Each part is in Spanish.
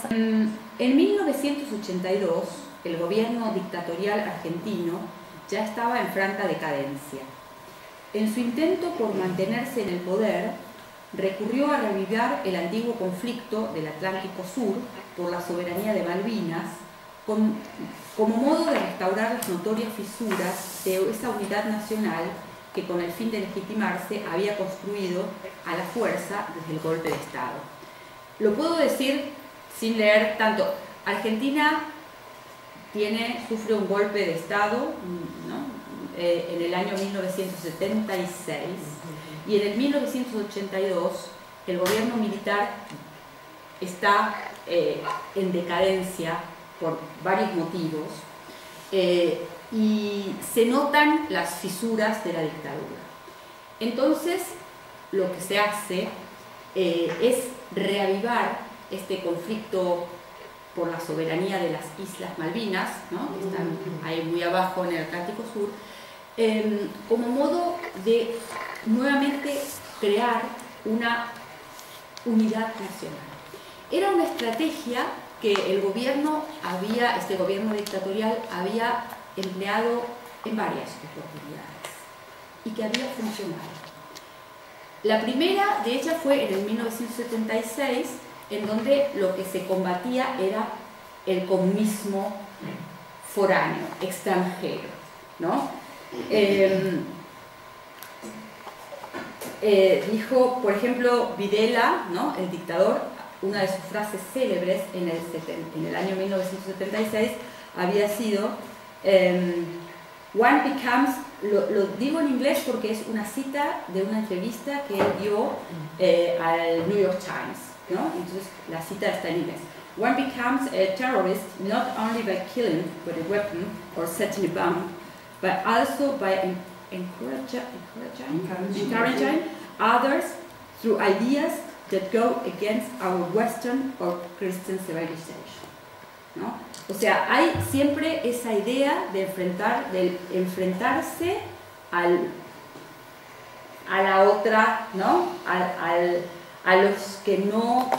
En 1982, el gobierno dictatorial argentino ya estaba en franca decadencia. En su intento por mantenerse en el poder, recurrió a reavivar el antiguo conflicto del Atlántico Sur por la soberanía de Malvinas, como modo de restaurar las notorias fisuras de esa unidad nacional que, con el fin de legitimarse, había construido a la fuerza desde el golpe de Estado. Lo puedo decir sin leer tanto. Argentina sufre un golpe de Estado, ¿no? En el año 1976, y en el 1982 el gobierno militar está en decadencia por varios motivos, y se notan las fisuras de la dictadura. Entonces, lo que se hace es reavivar este conflicto por la soberanía de las Islas Malvinas, ¿no? Que están ahí muy abajo en el Atlántico Sur, como modo de nuevamente crear una unidad nacional. Era una estrategia que el gobierno este gobierno dictatorial había empleado en varias oportunidades y que había funcionado. La primera de ellas fue en el 1976, en donde lo que se combatía era el comunismo foráneo, extranjero, ¿no? Dijo, por ejemplo, Videla, ¿no? El dictador, una de sus frases célebres en el año 1976 había sido one becomes, lo digo en inglés porque es una cita de una entrevista que él dio al New York Times, ¿no? Entonces la cita está en inglés. One becomes a terrorist not only by killing with a weapon or setting a bomb, but also by encouraging others through ideas that go against our Western or Christian civilization, ¿no? O sea, hay siempre esa idea de enfrentarse a la otra, ¿no? A los que no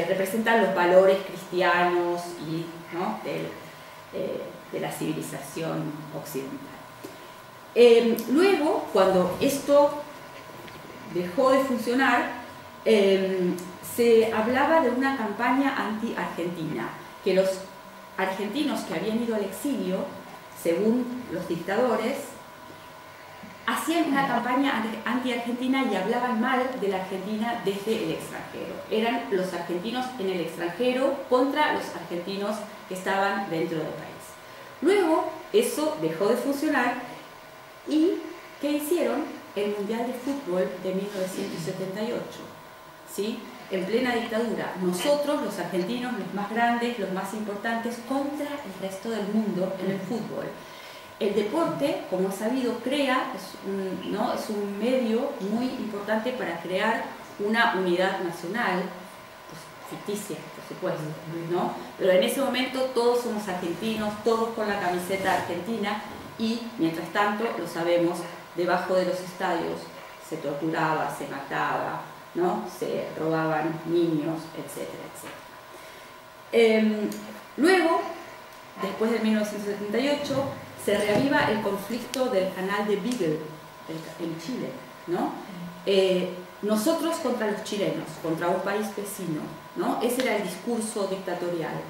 representan los valores cristianos y, ¿no? de la civilización occidental. Luego, cuando esto dejó de funcionar, se hablaba de una campaña anti-argentina, que los argentinos que habían ido al exilio, según los dictadores, hacían una campaña anti-argentina y hablaban mal de la Argentina desde el extranjero. Eran los argentinos en el extranjero contra los argentinos que estaban dentro del país. Luego, eso dejó de funcionar y ¿qué hicieron? El Mundial de Fútbol de 1978, ¿sí? En plena dictadura, nosotros, los argentinos, los más grandes, los más importantes, contra el resto del mundo en el fútbol. El deporte, como es sabido, es un medio muy importante para crear una unidad nacional, pues, ficticia, por supuesto, ¿no? Pero en ese momento todos somos argentinos, todos con la camiseta argentina, y mientras tanto, lo sabemos, debajo de los estadios se torturaba, se mataba, ¿no? Se robaban niños, etcétera, etcétera. Luego, después de 1978, se reaviva el conflicto del canal de Beagle en Chile, ¿no? Nosotros contra los chilenos, contra un país vecino, ¿no? Ese era el discurso dictatorial.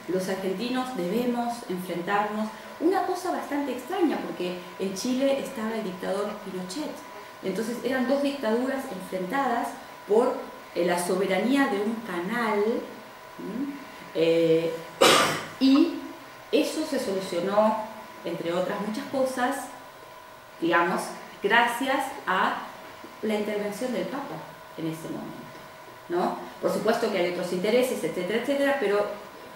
Los argentinos debemos enfrentarnos. Una cosa bastante extraña, porque en Chile estaba el dictador Pinochet. Entonces eran dos dictaduras enfrentadas por la soberanía de un canal, y eso se solucionó, entre otras muchas cosas, digamos, gracias a la intervención del Papa en ese momento, ¿no? Por supuesto que hay otros intereses, etcétera, etcétera, pero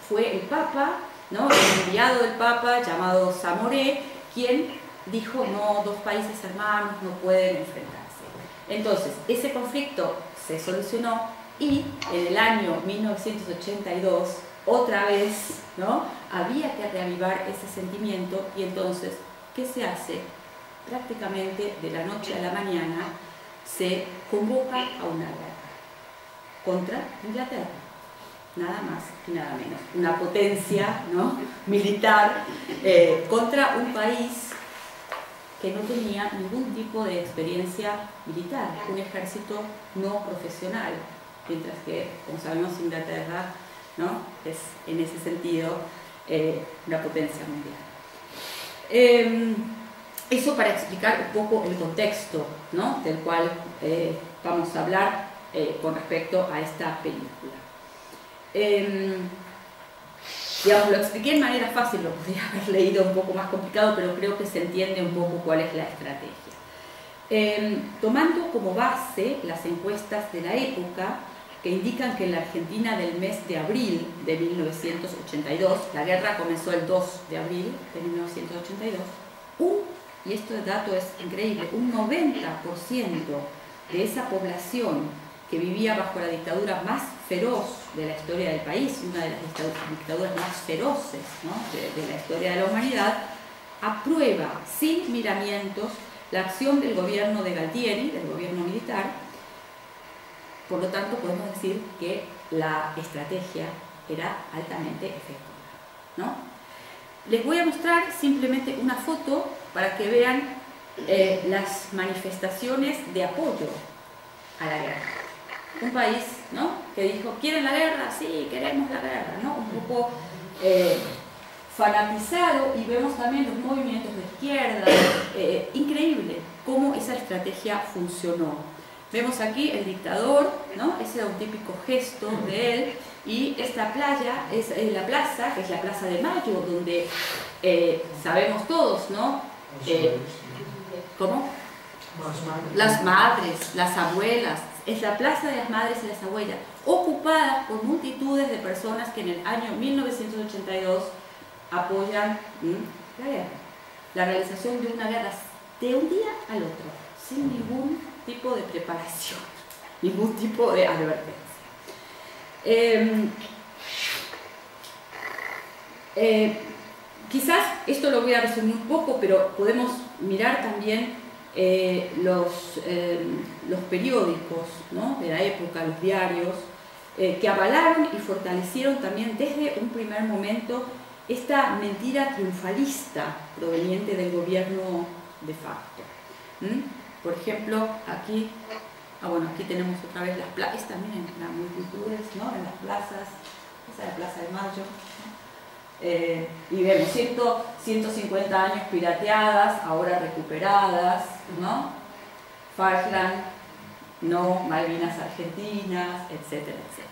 fue el Papa, ¿no? El enviado del Papa, llamado Zamoré, quien dijo: no, dos países hermanos no pueden enfrentarse. Entonces, ese conflicto se solucionó y en el año 1982, otra vez, ¿no? Había que reavivar ese sentimiento, y entonces, ¿qué se hace? Prácticamente de la noche a la mañana se convoca a una guerra contra Inglaterra. nada más y nada menos, una potencia, ¿no?, militar contra un país que no tenía ningún tipo de experiencia militar, un ejército no profesional, mientras que, como sabemos, Inglaterra, ¿no?, es en ese sentido una potencia mundial. Eso para explicar un poco el contexto, ¿no?, del cual vamos a hablar con respecto a esta película. Digamos, lo expliqué de manera fácil, lo podría haber leído un poco más complicado, pero creo que se entiende un poco cuál es la estrategia. Tomando como base las encuestas de la época, que indican que en la Argentina del mes de abril de 1982, la guerra comenzó el 2 de abril de 1982, y este dato es increíble, un 90% de esa población que vivía bajo la dictadura más feroz de la historia del país, una de las dictaduras más feroces, ¿no?, de la historia de la humanidad, aprueba sin miramientos la acción del gobierno de Galtieri, del gobierno militar. Por lo tanto, podemos decir que la estrategia era altamente efectiva, ¿no? Les voy a mostrar simplemente una foto para que vean las manifestaciones de apoyo a la guerra. Un país, ¿no?, que dijo, ¿quieren la guerra? Sí, queremos la guerra, ¿no? Un poco fanatizado, y vemos también los movimientos de izquierda. Increíble cómo esa estrategia funcionó. Vemos aquí el dictador, ¿no?, ese era un típico gesto de él, y esta playa es la plaza, que es la Plaza de Mayo, donde sabemos todos, ¿no? ¿Cómo? Las madres, las abuelas, es la Plaza de las Madres y las Abuelas, ocupada por multitudes de personas que en el año 1982 apoyan la guerra, la realización de una guerra de un día al otro, sin ningún tipo de preparación, ningún tipo de advertencia. Quizás esto lo voy a resumir un poco, pero podemos mirar también los periódicos, ¿no?, de la época, los diarios, que avalaron y fortalecieron también desde un primer momento esta mentira triunfalista proveniente del gobierno de facto. Por ejemplo, aquí, aquí tenemos otra vez las plazas, también en las multitudes, ¿no?, en las plazas, esa es la Plaza de Mayo, ¿no? Y vemos 150 años pirateadas, ahora recuperadas, ¿no? Falkland, no, Malvinas Argentinas, etcétera, etcétera.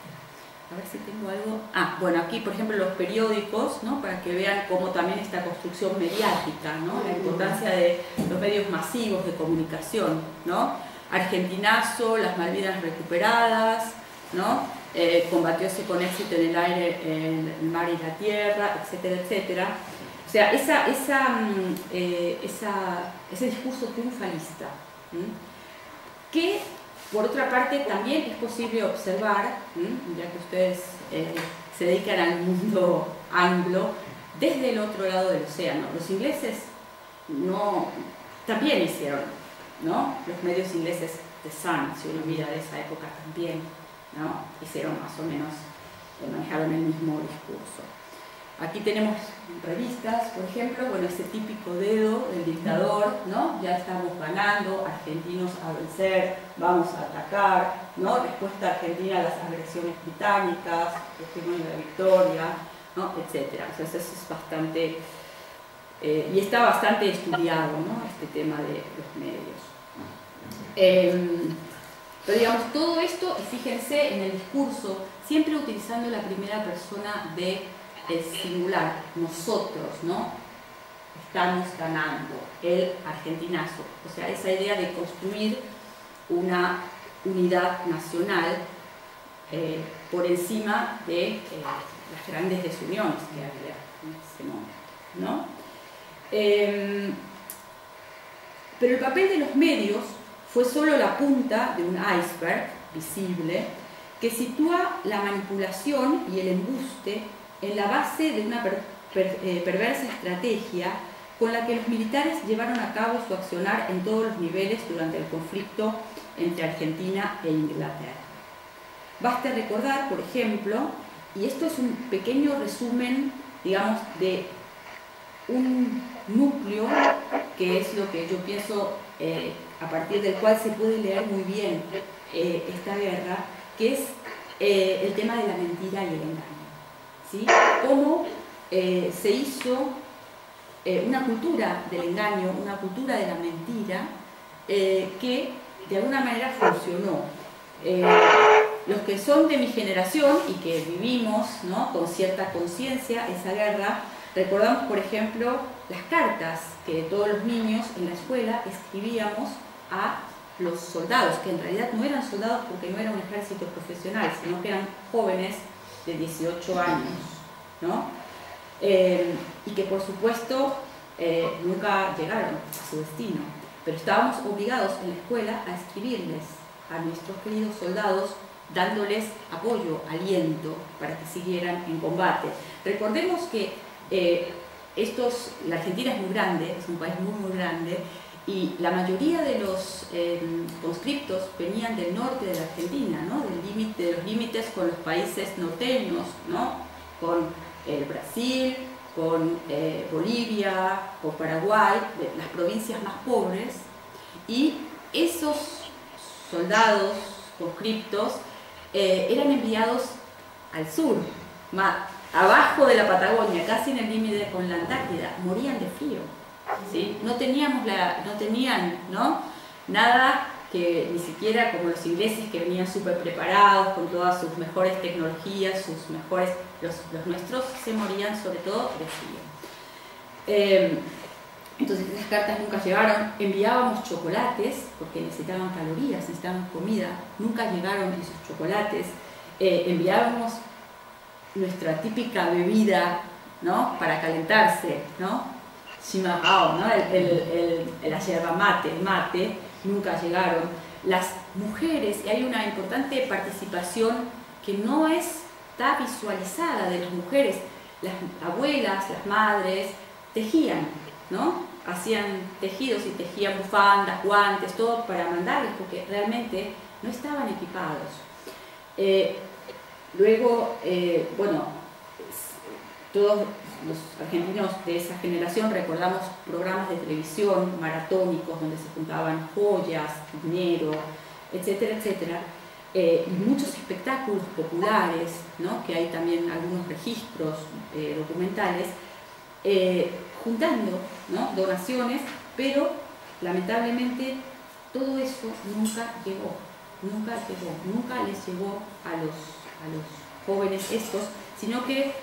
A ver si tengo algo. Bueno, aquí por ejemplo los periódicos, ¿no?, para que vean cómo también esta construcción mediática, ¿no?, la importancia de los medios masivos de comunicación, ¿no? Argentinazo, las Malvinas recuperadas, ¿no? Combatióse con éxito en el aire, en el mar y la tierra, etcétera, etcétera. O sea, ese discurso triunfalista, que por otra parte también es posible observar, ya que ustedes se dedican al mundo anglo, desde el otro lado del océano. Los ingleses también hicieron, ¿no? Los medios ingleses, The Sun, si uno mira de esa época también, ¿no?, hicieron más o menos, manejaron el mismo discurso. Aquí tenemos revistas, por ejemplo, ese típico dedo del dictador, ¿no? Ya estamos ganando, argentinos a vencer, vamos a atacar, ¿no? Respuesta argentina a las agresiones británicas, testimonio de la victoria, ¿no?, etcétera. Entonces eso es bastante, y está bastante estudiado, ¿no?, este tema de los medios. Pero digamos, todo esto, fíjense en el discurso, siempre utilizando la primera persona de el singular, nosotros, ¿no? Estamos ganando, el argentinazo. O sea, esa idea de construir una unidad nacional por encima de las grandes desuniones que había en ese momento, ¿no? Pero el papel de los medios fue solo la punta de un iceberg visible que sitúa la manipulación y el embuste en la base de una perversa estrategia con la que los militares llevaron a cabo su accionar en todos los niveles durante el conflicto entre Argentina e Inglaterra. Basta recordar, por ejemplo, y esto es un pequeño resumen, digamos, de un núcleo que es lo que yo pienso a partir del cual se puede leer muy bien esta guerra, que es el tema de la mentira y el engaño, ¿sí? Cómo se hizo una cultura del engaño, una cultura de la mentira, que de alguna manera funcionó. Los que son de mi generación y que vivimos, ¿no?, con cierta conciencia esa guerra, recordamos, por ejemplo, las cartas que todos los niños en la escuela escribíamos a los soldados, que en realidad no eran soldados porque no era un ejército profesional, sino que eran jóvenes de 18 años, ¿no? Y que por supuesto nunca llegaron a su destino, pero estábamos obligados en la escuela a escribirles a nuestros queridos soldados, dándoles apoyo, aliento para que siguieran en combate. Recordemos que la Argentina es muy grande, es un país muy grande, y la mayoría de los conscriptos venían del norte de la Argentina, ¿no?, de los límites con los países norteños, ¿no?, con Brasil, con Bolivia, con Paraguay, las provincias más pobres, y esos soldados conscriptos eran enviados al sur, abajo de la Patagonia, casi en el límite con la Antártida. Morían de frío, ¿sí? No tenían, ¿no?, nada, que ni siquiera como los ingleses, que venían súper preparados con todas sus mejores tecnologías, los nuestros se morían sobre todo de frío. Entonces esas cartas nunca llegaron. Enviábamos chocolates porque necesitaban calorías, necesitaban comida, nunca llegaron esos chocolates. Enviábamos nuestra típica bebida, ¿no?, para calentarse, ¿no?, chimarrão, ¿no?, la yerba mate, el mate, nunca llegaron. Las mujeres, y hay una importante participación que no está visualizada de las mujeres, las abuelas, las madres, tejían, ¿no?, hacían tejidos y tejían bufandas, guantes, todo para mandarles, porque realmente no estaban equipados. Luego, bueno, todos los argentinos de esa generación recordamos programas de televisión maratónicos donde se juntaban joyas, dinero, etcétera, etcétera, y muchos espectáculos populares, ¿no?, que hay también algunos registros documentales, juntando, ¿no?, donaciones, pero lamentablemente todo eso nunca les llegó a los jóvenes estos, sino que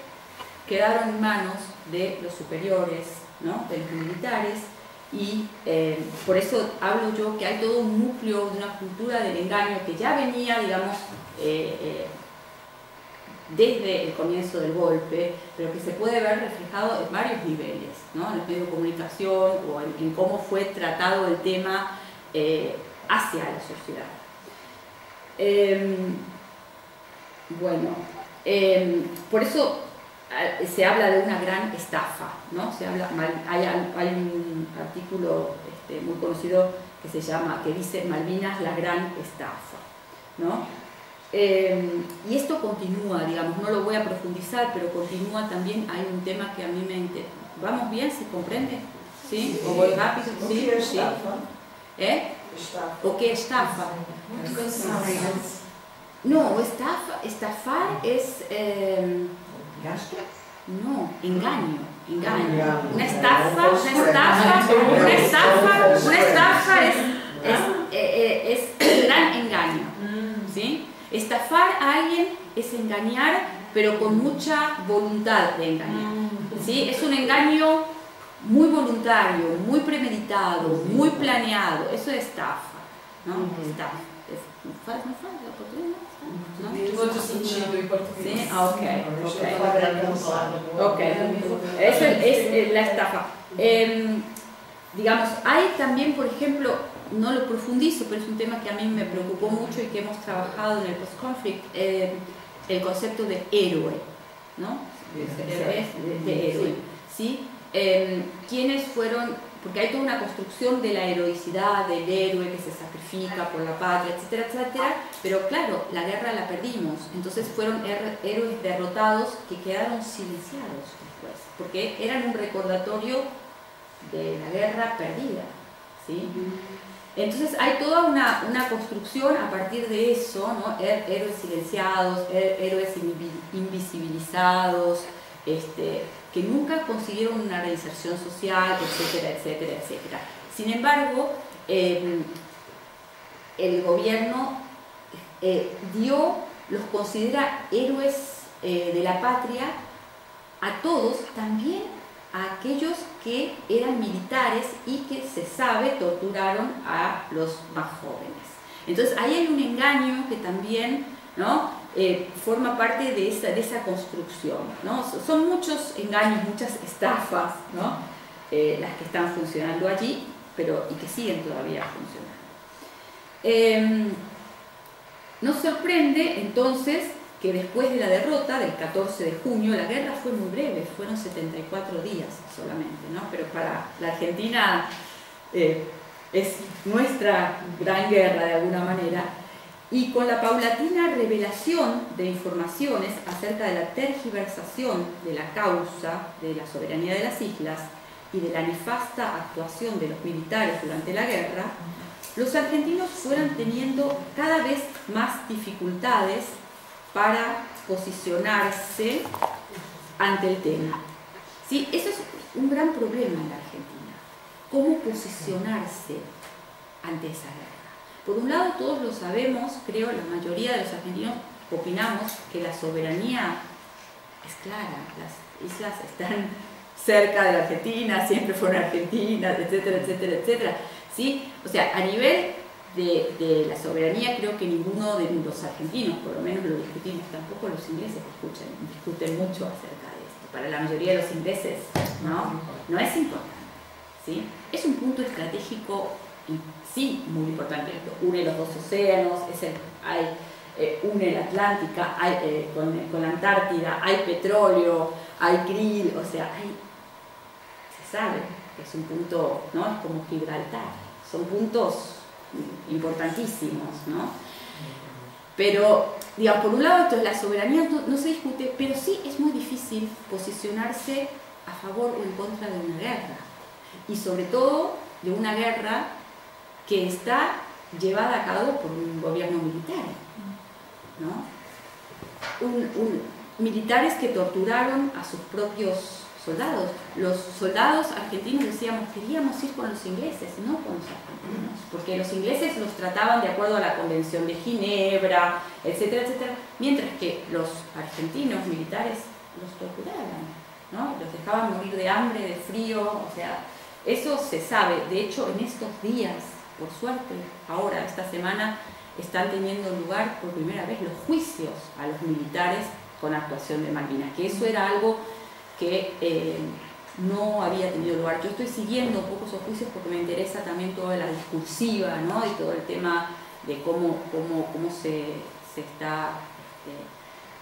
quedaron en manos de los superiores, ¿no?, de los militares, y por eso hablo yo que hay todo un núcleo de una cultura del engaño que ya venía, digamos, desde el comienzo del golpe, pero que se puede ver reflejado en varios niveles, ¿no?, en los medios de comunicación o en cómo fue tratado el tema hacia la sociedad. Bueno, por eso se habla de una gran estafa, ¿no? Hay un artículo muy conocido que dice Malvinas, la gran estafa, ¿no? Y esto continúa, digamos, no lo voy a profundizar, pero continúa también. Hay un tema que a mí me interesa. ¿Vamos bien? ¿Se comprende? ¿Sí? ¿O voy rápido? ¿Sí? ¿Sí? ¿O qué estafa? No, estafar es... no, engaño. Una estafa es el gran engaño, ¿sí? Estafar a alguien es engañar, pero con mucha voluntad de engañar, ¿sí? Es un engaño muy voluntario, muy premeditado, muy planeado. Eso es estafa, ¿no? Estafa. Sí, ok. Eso es la estafa. Digamos, hay también, por ejemplo, no lo profundizo, pero es un tema que a mí me preocupó mucho y que hemos trabajado en el post-conflict, el concepto de héroe, ¿no? De héroe, ¿sí? ¿Quiénes fueron, porque hay toda una construcción de la heroicidad, del héroe que se sacrifica por la patria, etcétera, etcétera, pero claro, la guerra la perdimos, entonces fueron héroes derrotados que quedaron silenciados después, porque eran un recordatorio de la guerra perdida, ¿sí? Entonces hay toda una construcción a partir de eso, ¿no? Héroes silenciados, héroes invisibilizados, que nunca consiguieron una reinserción social, etcétera, etcétera, etcétera. Sin embargo, el gobierno los considera héroes de la patria a todos, también a aquellos que eran militares y que se sabe torturaron a los más jóvenes. Entonces ahí hay un engaño que también, ¿no? Forma parte de esa construcción, ¿no? Son muchos engaños, muchas estafas, ¿no? Las que están funcionando allí, y que siguen todavía funcionando. Nos sorprende entonces que después de la derrota del 14 de junio, la guerra fue muy breve, fueron 74 días solamente, ¿no? Pero para la Argentina es nuestra gran guerra de alguna manera, y con la paulatina revelación de informaciones acerca de la tergiversación de la causa de la soberanía de las islas y de la nefasta actuación de los militares durante la guerra, los argentinos fueron teniendo cada vez más dificultades para posicionarse ante el tema. ¿Sí? Eso es un gran problema en la Argentina. ¿Cómo posicionarse ante esa guerra? Por un lado, todos lo sabemos, creo, la mayoría de los argentinos opinamos que la soberanía es clara. Las islas están cerca de la Argentina, siempre fueron argentinas, etcétera, etcétera, etcétera. ¿Sí? O sea, a nivel de la soberanía, creo que ninguno de los argentinos, por lo menos lo discutimos, tampoco los ingleses discuten mucho acerca de esto. Para la mayoría de los ingleses, no es importante, ¿sí? Es un punto estratégico, sí, muy importante. Une los dos océanos, une la Atlántica, con la Antártida, hay petróleo, hay krill, o sea, se sabe que es un punto, ¿no? Es como Gibraltar, son puntos importantísimos, ¿no? Pero, digamos, por un lado, entonces, la soberanía no se discute, pero sí es muy difícil posicionarse a favor o en contra de una guerra, y sobre todo de una guerra que está llevada a cabo por un gobierno militar, ¿no? Militares que torturaron a sus propios soldados. Los soldados argentinos decíamos, queríamos ir con los ingleses, no con los argentinos, porque los ingleses los trataban de acuerdo a la Convención de Ginebra, etcétera, etcétera, mientras que los argentinos militares los torturaban, ¿no? Los dejaban morir de hambre, de frío, o sea, eso se sabe. De hecho, en estos días, por suerte, ahora, esta semana, están teniendo lugar por primera vez los juicios a los militares con actuación de Malvinas, que eso era algo que no había tenido lugar. Yo estoy siguiendo un poco esos juicios porque me interesa también toda la discursiva, ¿no? Y todo el tema de cómo se está,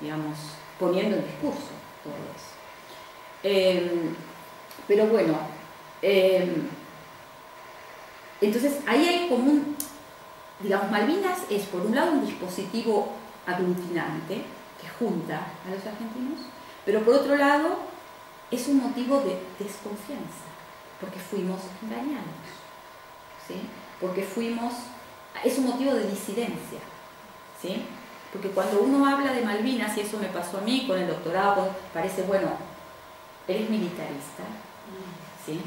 digamos, poniendo en discurso todo eso. Pero bueno, entonces ahí hay como digamos, Malvinas es por un lado un dispositivo aglutinante que junta a los argentinos, pero por otro lado es un motivo de desconfianza, porque fuimos engañados, ¿sí? Porque es un motivo de disidencia, ¿sí? Porque cuando uno habla de Malvinas, y eso me pasó a mí con el doctorado, parece, bueno, eres militarista, ¿sí?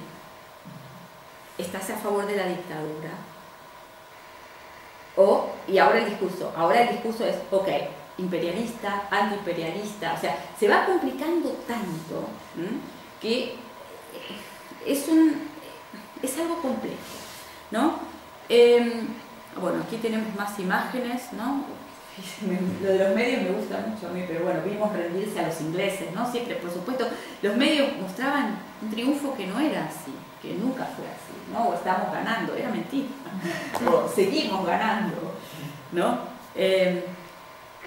Estás a favor de la dictadura, y ahora el discurso es, ok, imperialista, antiimperialista, o sea, se va complicando tanto que es algo complejo, ¿no? Bueno, aquí tenemos más imágenes, ¿no? Lo de los medios me gusta mucho a mí, pero bueno, vimos rendirse a los ingleses, ¿no? Siempre, por supuesto, los medios mostraban un triunfo que no era así, que nunca fue así, ¿no? O estábamos ganando, era mentira, o seguimos ganando, ¿no?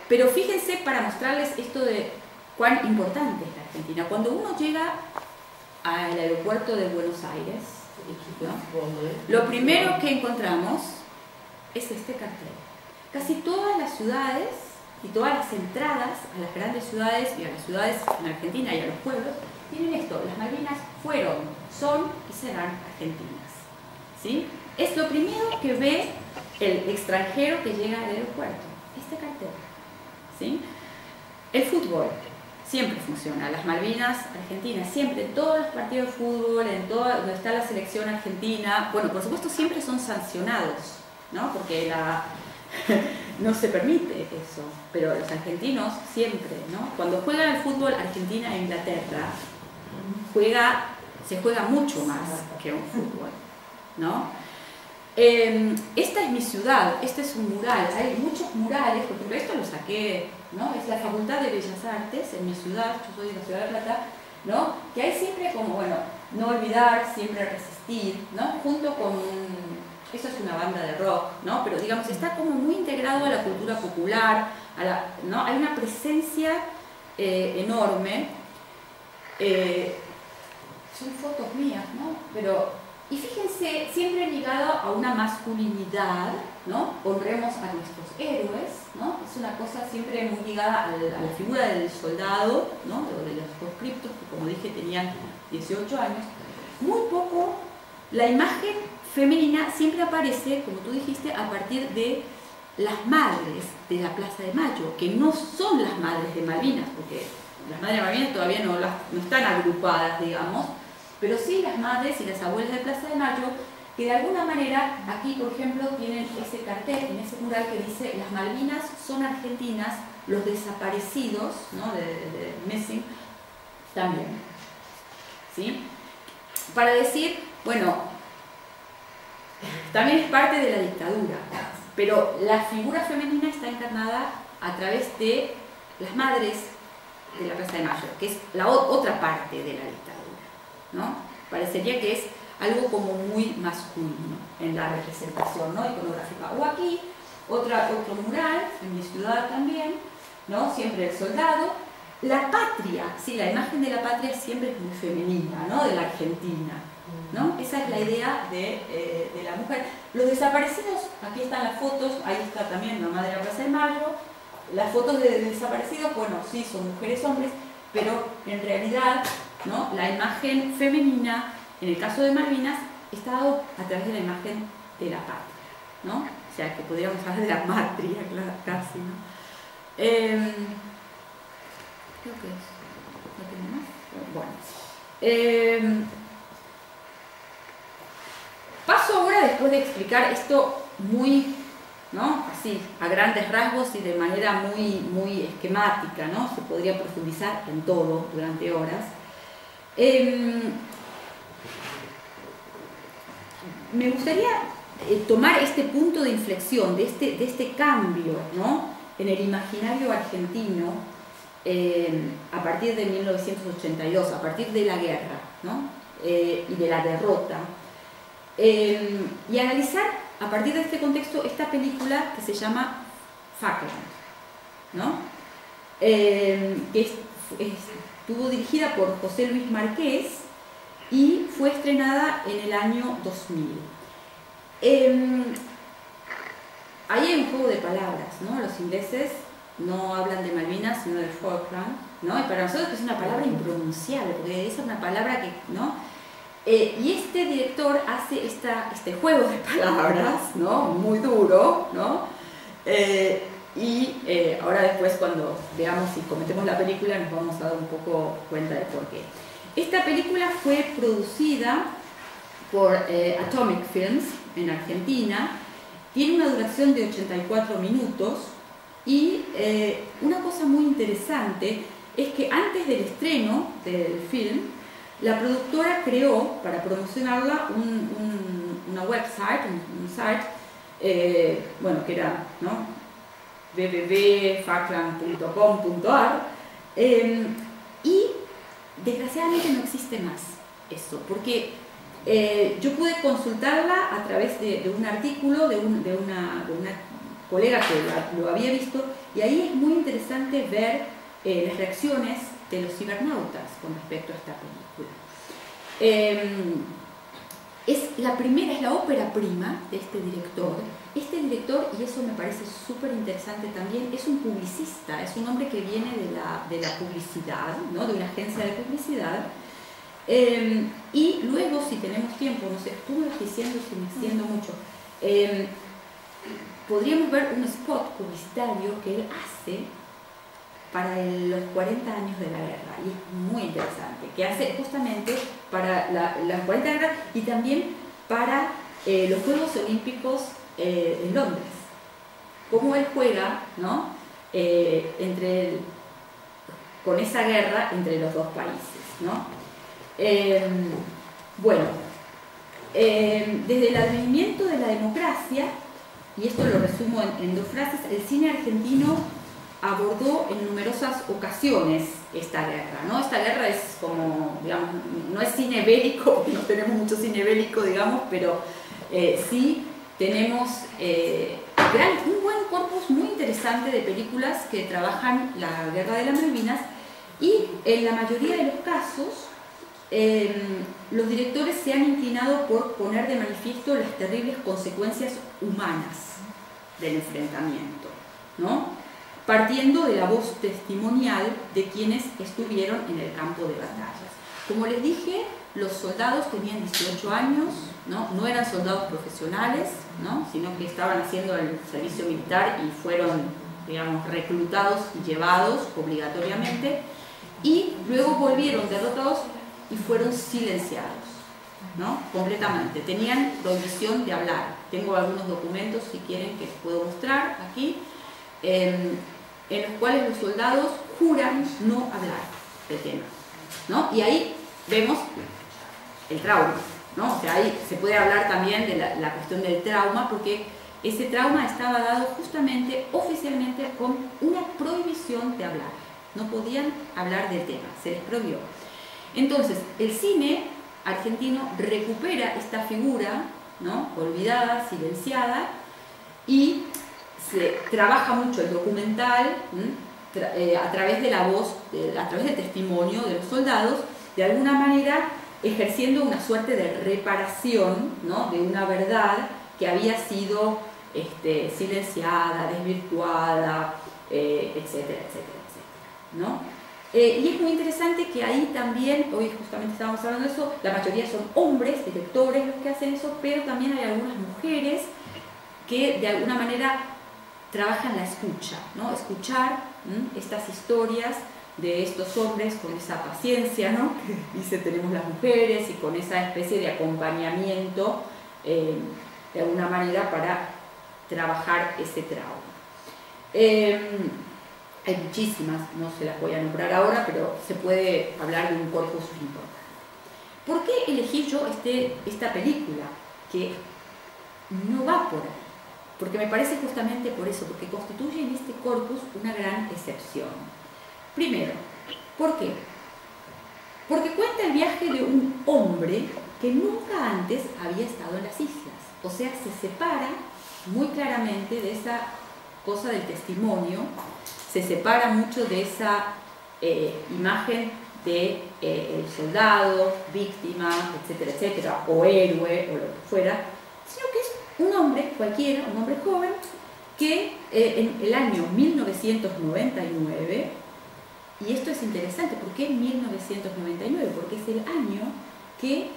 Pero fíjense, para mostrarles esto de cuán importante es la Argentina. Cuando uno llega al aeropuerto de Buenos Aires, ¿no? Lo primero que encontramos es este cartel. Casi todas las ciudades y todas las entradas a las grandes ciudades y a las ciudades en Argentina y a los pueblos tienen esto: las Malvinas fueron, son y serán argentinas, ¿sí? Es lo primero que ve el extranjero que llega al aeropuerto, este cartel, ¿sí? El fútbol siempre funciona, las Malvinas argentinas, siempre, en todos los partidos de fútbol, en todo donde está la selección argentina, bueno, por supuesto siempre son sancionados, ¿no? Porque no se permite eso, pero los argentinos siempre, ¿no? Cuando juegan el fútbol Argentina e Inglaterra, se juega mucho más que un fútbol, ¿no? Esta es mi ciudad, este es un mural, hay muchos murales, por ejemplo, esto lo saqué, ¿no? Es la Facultad de Bellas Artes en mi ciudad, yo soy de la ciudad de La Plata, ¿no? Que hay siempre como, bueno, no olvidar, siempre resistir, ¿no? Junto con, eso es una banda de rock, ¿no? Pero digamos, está como muy integrado a la cultura popular, ¿no? Hay una presencia enorme, son fotos mías, ¿no? Pero, y fíjense, siempre ligado a una masculinidad, ¿no? Honremos a nuestros héroes, ¿no? Es una cosa siempre muy ligada a la figura del soldado, ¿no? O de los conscriptos, que como dije tenían 18 años. Muy poco, la imagen femenina siempre aparece, como tú dijiste, a partir de las madres de la Plaza de Mayo, que no son las madres de Malvinas, porque las madres de Malvinas todavía no están agrupadas, digamos, pero sí las madres y las abuelas de Plaza de Mayo, que de alguna manera, aquí por ejemplo, tienen ese cartel, en ese mural que dice: las Malvinas son argentinas, los desaparecidos, ¿no? de missing, también, ¿sí? Para decir, bueno, también es parte de la dictadura, pero la figura femenina está encarnada a través de las madres de la Plaza de Mayo, que es la otra parte de la dictadura, ¿no? Parecería que es algo como muy masculino en la representación, ¿no? Iconográfica. O aquí, otro mural, en mi ciudad también, ¿no? Siempre el soldado. La patria, sí, la imagen de la patria siempre es muy femenina, ¿no? De la Argentina, ¿no? Esa es la idea de la mujer. Los desaparecidos, aquí están las fotos, ahí está también la madre de la Plaza de Mayo. Las fotos de desaparecidos, bueno, sí, son mujeres, hombres, pero en realidad, ¿no? La imagen femenina, en el caso de Malvinas, está dado a través de la imagen de la patria, ¿no? O sea, que podríamos hablar de la matria, casi, ¿no? Creo que es. ¿No tiene más? Bueno. Paso ahora, después de explicar esto muy, ¿no? Así, a grandes rasgos y de manera muy, muy esquemática, ¿no? Se podría profundizar en todo durante horas. Me gustaría tomar este punto de inflexión, de este cambio, ¿no? En el imaginario argentino a partir de 1982, a partir de la guerra, ¿no? Y de la derrota, y analizar a partir de este contexto esta película que se llama Falkland, ¿no? Que estuvo dirigida por José Luis Márquez y fue estrenada en el año 2000. Ahí hay un juego de palabras, ¿no? Los ingleses no hablan de Malvinas, sino de Falkland, ¿no? Y para nosotros es una palabra impronunciable, porque esa es una palabra que, ¿no? Y este director hace este juego de palabras, ¿no? Muy duro, ¿no? Ahora después, cuando veamos y comentemos la película, nos vamos a dar un poco cuenta de por qué. Esta película fue producida por Atomic Films en Argentina, tiene una duración de 84 minutos y una cosa muy interesante es que antes del estreno del film, la productora creó, para promocionarla, una website, un site, bueno, que era, ¿no? www.falkland.com.ar, y desgraciadamente no existe más eso, porque yo pude consultarla a través de un artículo de una colega que lo había visto, y ahí es muy interesante ver las reacciones de los cibernautas con respecto a esta película. es la primera, es la ópera prima de este director. Este director, y eso me parece súper interesante también, es un publicista, es un hombre que viene de la publicidad, ¿no? De una agencia de publicidad. Y luego, si tenemos tiempo, no sé, tú me vas diciendo si me extiendo mucho, podríamos ver un spot publicitario que él hace para los 40 años de la guerra, y es muy interesante, que hace justamente para las 40 de la guerra y también para los Juegos Olímpicos en Londres. Cómo él juega, ¿no? Con esa guerra entre los dos países, ¿no? Bueno, desde el advenimiento de la democracia, y esto lo resumo en dos frases, el cine argentino abordó en numerosas ocasiones esta guerra, ¿no? Esta guerra es como, digamos, no es cine bélico, porque no tenemos mucho cine bélico, digamos, pero sí tenemos un buen corpus muy interesante de películas que trabajan la guerra de las Malvinas, y en la mayoría de los casos los directores se han inclinado por poner de manifiesto las terribles consecuencias humanas del enfrentamiento, ¿no? Partiendo de la voz testimonial de quienes estuvieron en el campo de batallas. Como les dije, los soldados tenían 18 años, no eran soldados profesionales, ¿no? Sino que estaban haciendo el servicio militar y fueron, digamos, reclutados y llevados obligatoriamente, y luego volvieron derrotados y fueron silenciados, ¿no? Completamente. Tenían prohibición de hablar. Tengo algunos documentos, si quieren, que les puedo mostrar aquí, en los cuales los soldados juran no hablar del tema, ¿no? Y ahí vemos el trauma, ¿no? O sea, ahí se puede hablar también de la cuestión del trauma, porque ese trauma estaba dado justamente, oficialmente, con una prohibición de hablar. No podían hablar del tema, se les prohibió. Entonces, el cine argentino recupera esta figura, ¿no? Olvidada, silenciada, y se trabaja mucho el documental a través de la voz, a través del testimonio de los soldados, de alguna manera ejerciendo una suerte de reparación, ¿no? De una verdad que había sido silenciada, desvirtuada, etcétera, etcétera, etcétera, ¿no? Y es muy interesante que ahí también, hoy justamente estábamos hablando de eso, la mayoría son hombres, directores los que hacen eso, pero también hay algunas mujeres que de alguna manera trabajan la escucha, ¿no? Escuchar estas historias de estos hombres con esa paciencia, ¿no? Que dice tenemos las mujeres, y con esa especie de acompañamiento de alguna manera para trabajar ese trauma. Hay muchísimas, no se las voy a nombrar ahora, pero se puede hablar de un corpus importante. ¿Por qué elegí yo esta película? Que no va por ahí. Porque me parece justamente por eso, porque constituye en este corpus una gran excepción. Primero, ¿por qué? Porque cuenta el viaje de un hombre que nunca antes había estado en las islas. O sea, se separa muy claramente de esa cosa del testimonio, se separa mucho de esa imagen de el soldado, víctima, etcétera, etcétera, o héroe, o lo que fuera, sino que es un hombre cualquiera, un hombre joven, que en el año 1999, y esto es interesante, ¿por qué 1999? Porque es el año que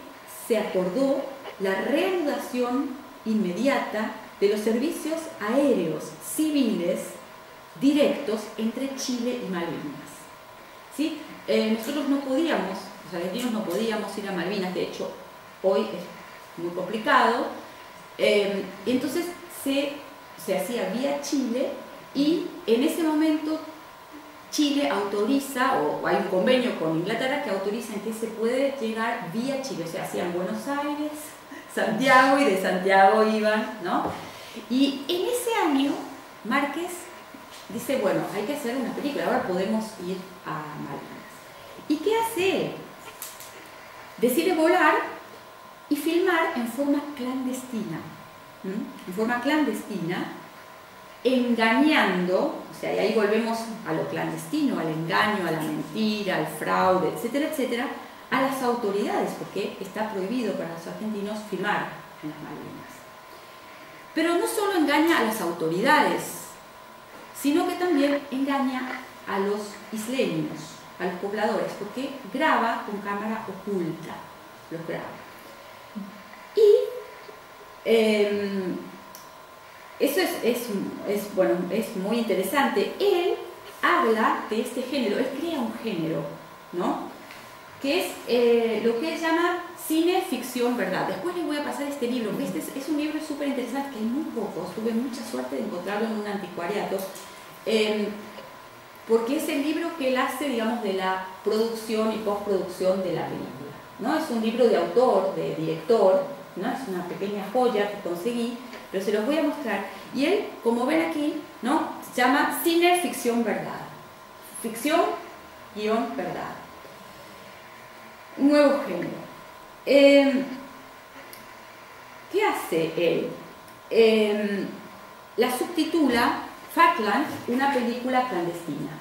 se acordó la reanudación inmediata de los servicios aéreos civiles directos entre Chile y Malvinas, ¿sí? Nosotros no podíamos, los argentinos no podíamos ir a Malvinas, de hecho hoy es muy complicado, entonces se hacía vía Chile, y en ese momento Chile autoriza, o hay un convenio con Inglaterra que autoriza en que se puede llegar vía Chile, o sea, hacían Buenos Aires, Santiago, y de Santiago iban, ¿no? Y en ese año Márquez dice, bueno, hay que hacer una película, ahora podemos ir a Malvinas. ¿Y qué hace él? Decide volar y filmar en forma clandestina, en forma clandestina, engañando, o sea, y ahí volvemos a lo clandestino, al engaño, a la mentira, al fraude, etcétera, etcétera, a las autoridades, porque está prohibido para los argentinos filmar en las Malvinas. Pero no solo engaña a las autoridades, sino que también engaña a los isleños, a los pobladores, porque graba con cámara oculta, los graba. Y eso es muy interesante. Él habla de este género, él crea un género, ¿no? Que es lo que él llama cine, ficción, verdad. Después les voy a pasar este libro, porque este es un libro súper interesante, que hay muy pocos, tuve mucha suerte de encontrarlo en un anticuariato, porque es el libro que él hace, digamos, de la producción y postproducción de la película, ¿no? Es un libro de autor, de director, ¿no? Es una pequeña joya que conseguí, pero se los voy a mostrar. Y él, como ven aquí, ¿no? Se llama cine, ficción, verdad. Ficción, guión, verdad. Un nuevo género. ¿Qué hace él? La subtitula Fatland, una película clandestina.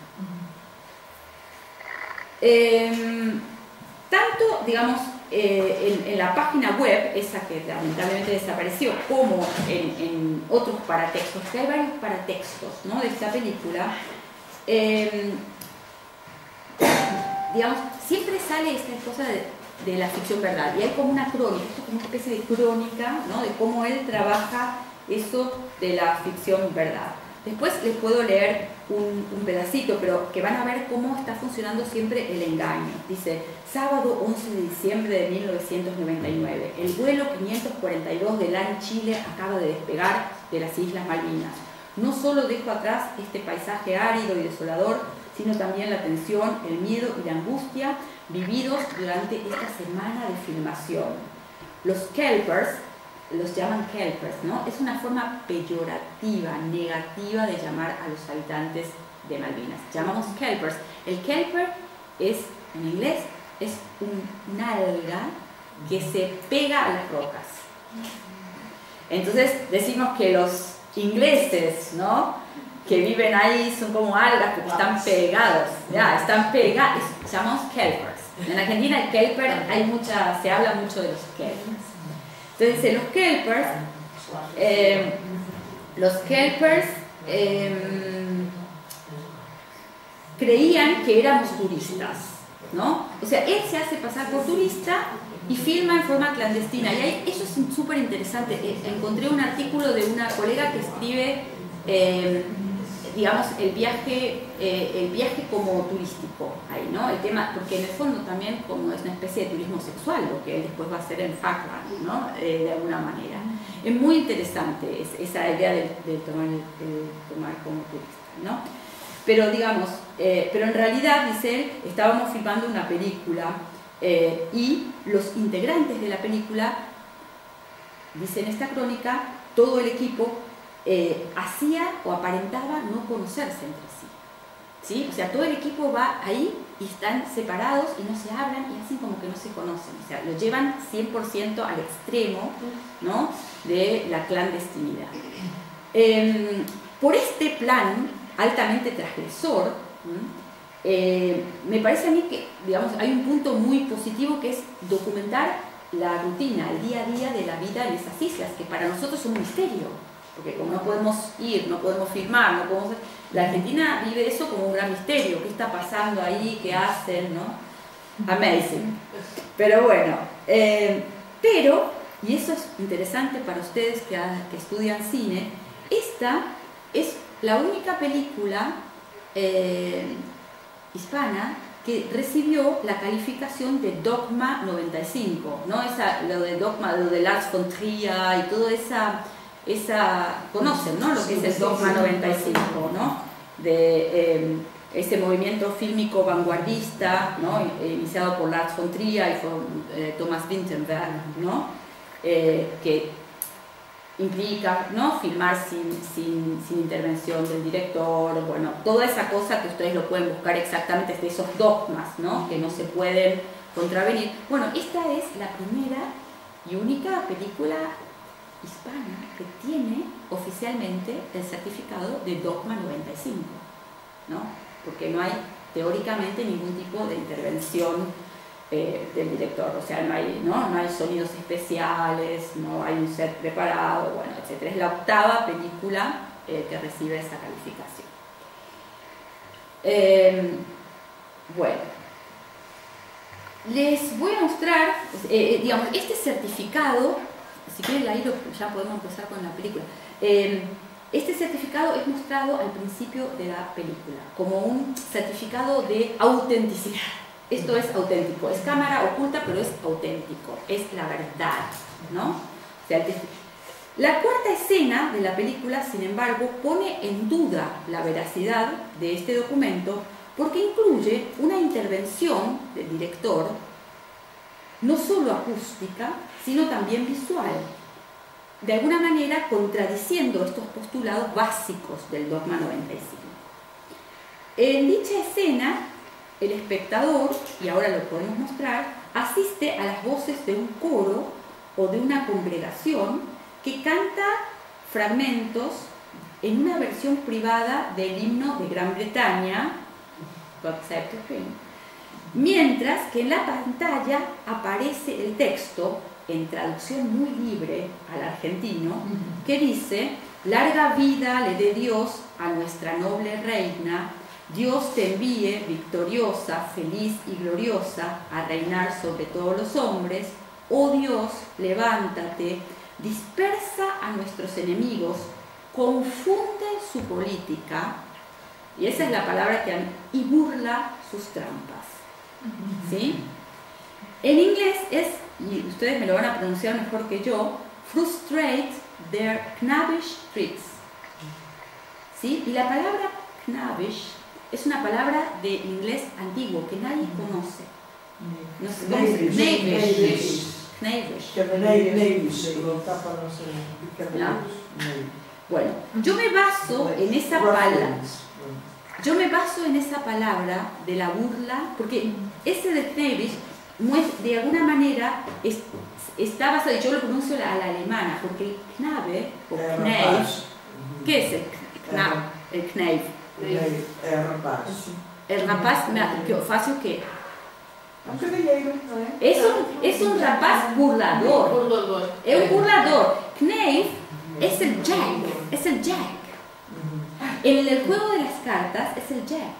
Tanto, digamos, en la página web, esa que lamentablemente desapareció, como en otros paratextos, que hay varios paratextos, ¿no?, de esta película, digamos, siempre sale esta cosa de la ficción verdad, y hay como una crónica, esto es como una especie de crónica, ¿no?, de cómo él trabaja eso de la ficción verdad. Después les puedo leer un pedacito, pero que van a ver cómo está funcionando siempre el engaño. Dice: sábado 11 de diciembre de 1999, el vuelo 542 de LAN Chile acaba de despegar de las Islas Malvinas. No solo dejo atrás este paisaje árido y desolador, sino también la tensión, el miedo y la angustia vividos durante esta semana de filmación. Los kelpers, los llaman kelpers, ¿no? Es una forma peyorativa, negativa de llamar a los habitantes de Malvinas. Llamamos kelpers. El kelper es, en inglés, es un alga que se pega a las rocas. Entonces decimos que los ingleses, ¿no?, que viven ahí son como algas porque están pegados, ya, están pegados, llamamos kelpers. En Argentina el kelper, se habla mucho de los kelpers. Entonces los kelpers creían que éramos turistas, ¿no? O sea, él se hace pasar por turista y filma en forma clandestina. Y eso es súper interesante. Encontré un artículo de una colega que escribe, digamos, el viaje como turístico ahí, ¿no? El tema, porque en el fondo también como es una especie de turismo sexual, lo que él después va a hacer en Falkland, ¿no? De alguna manera. Es muy interesante esa idea de tomar como turista, ¿no? Pero digamos, pero en realidad, dice él, estábamos filmando una película y los integrantes de la película, dice en esta crónica, todo el equipo hacía o aparentaba no conocerse entre sí, ¿sí? O sea, todo el equipo va ahí y están separados y no se hablan y hacen como que no se conocen. O sea, lo llevan 100% al extremo, ¿no?, de la clandestinidad. Por este plan altamente transgresor, me parece a mí que, digamos, hay un punto muy positivo que es documentar la rutina, el día a día de la vida en esas islas, que para nosotros es un misterio. Porque como no podemos ir, no podemos filmar, no podemos... La Argentina vive eso como un gran misterio. ¿Qué está pasando ahí? ¿Qué hacen? ¿No? Amazing. Pero bueno, y eso es interesante para ustedes que estudian cine, esta es la única película hispana que recibió la calificación de Dogma 95, ¿no? Lo de Dogma, lo de Lars von Trier y toda conocen, ¿no?, lo que es el Dogma 95, ¿no?, de ese movimiento fílmico vanguardista, ¿no?, iniciado por Lars von Trier y por Thomas Vinterberg, ¿no?, que implica, ¿no?, filmar sin intervención del director, bueno, toda esa cosa que ustedes lo pueden buscar exactamente de esos dogmas, ¿no?, que no se pueden contravenir. Bueno, esta es la primera y única película hispana que tiene oficialmente el certificado de Dogma 95, ¿no? Porque no hay teóricamente ningún tipo de intervención del director, o sea, no hay sonidos especiales, no hay un set preparado, bueno, etc. Es la octava película que recibe esa calificación. Bueno, les voy a mostrar, digamos, este certificado, si quieren ahí ya podemos empezar con la película. Este certificado es mostrado al principio de la película como un certificado de autenticidad. Esto es auténtico, es cámara oculta, pero es auténtico, es la verdad, ¿no? O sea, la cuarta escena de la película, sin embargo, pone en duda la veracidad de este documento porque incluye una intervención del director, no solo acústica, sino también visual, de alguna manera contradiciendo estos postulados básicos del dogma 95. En dicha escena, el espectador, y ahora lo podemos mostrar, asiste a las voces de un coro o de una congregación que canta fragmentos en una versión privada del himno de Gran Bretaña, God Save the Queen, mientras que en la pantalla aparece el texto, en traducción muy libre al argentino, que dice: larga vida le dé Dios a nuestra noble reina, Dios te envíe victoriosa, feliz y gloriosa a reinar sobre todos los hombres. Oh Dios, levántate, dispersa a nuestros enemigos, confunde su política, y esa es la palabra que han, y burla sus trampas. ¿Sí? En inglés es, y ustedes me lo van a pronunciar mejor que yo, frustrate their knabbish tricks. ¿Sí? Y la palabra knabbish es una palabra de inglés antiguo que nadie conoce. No sé cómo se dice. Knavish. Bueno, yo me baso en esa palabra. Yo me baso en esa palabra de la burla, porque ese de Knavish de alguna manera está basado, y yo lo pronuncio a la alemana, porque el Knabe o Knabe, ¿qué es el Knabe? El Knabe. El rapaz, fácil que es un rapaz burlador. Es un burlador. Knave es el Jack. En el juego de las cartas es el Jack,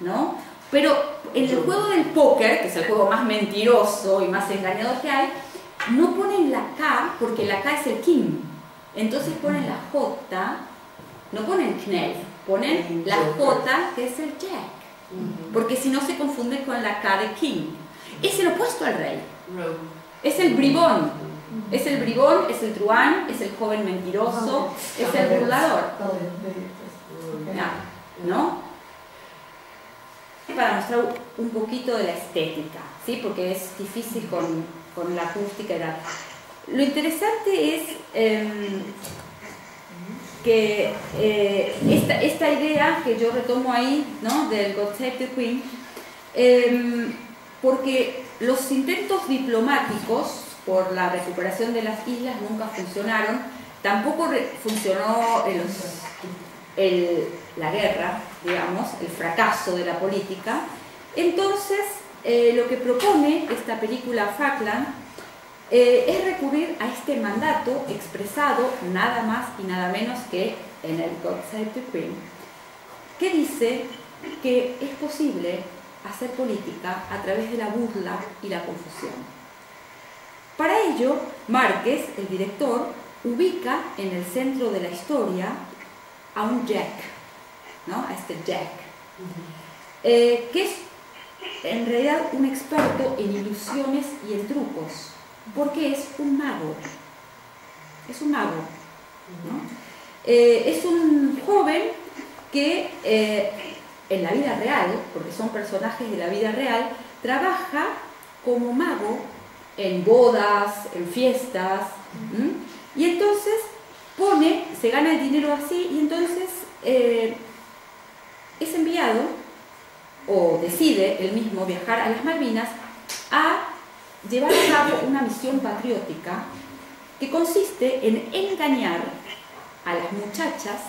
¿no? Pero en el juego del póker, que es el juego más mentiroso y más engañador que hay, no ponen la K porque la K es el King. Entonces ponen la J, no ponen Knave, ponen la J que es el Jack. Porque si no se confunde con la K de King. Es el opuesto al rey. Es el bribón. Es el bribón, es el truán, es el joven mentiroso, es el burlador. ¿No? Para mostrar un poquito de la estética, ¿sí? Porque es difícil con la acústica. Lo interesante es que esta idea que yo retomo ahí, ¿no? Del God Save the Queen, porque los intentos diplomáticos por la recuperación de las islas nunca funcionaron, tampoco funcionó la guerra, digamos, el fracaso de la política. Entonces, lo que propone esta película Falkland es recurrir a este mandato expresado nada más y nada menos que en el God Save the Queen, que dice que es posible hacer política a través de la burla y la confusión. Para ello, Márquez, el director, ubica en el centro de la historia a un Jack, ¿no? A este Jack, que es en realidad un experto en ilusiones y en trucos, porque es un mago. Es un mago, ¿no? Es un joven que en la vida real, porque son personajes de la vida real, trabaja como mago en bodas, en fiestas, y entonces se gana el dinero así, y entonces es enviado, o decide él mismo viajar a las Malvinas a llevar a cabo una misión patriótica que consiste en engañar a las muchachas,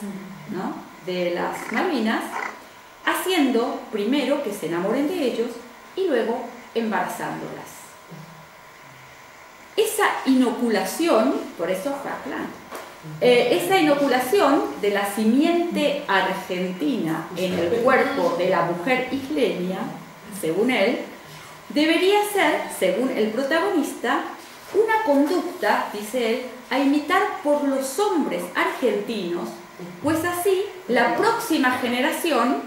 ¿no?, de las Malvinas, haciendo primero que se enamoren de ellos y luego embarazándolas. Esa inoculación, por eso Kaplan, esa inoculación de la simiente argentina en el cuerpo de la mujer isleña, según él, debería ser, según el protagonista, una conducta, dice él, a imitar por los hombres argentinos, pues así la próxima generación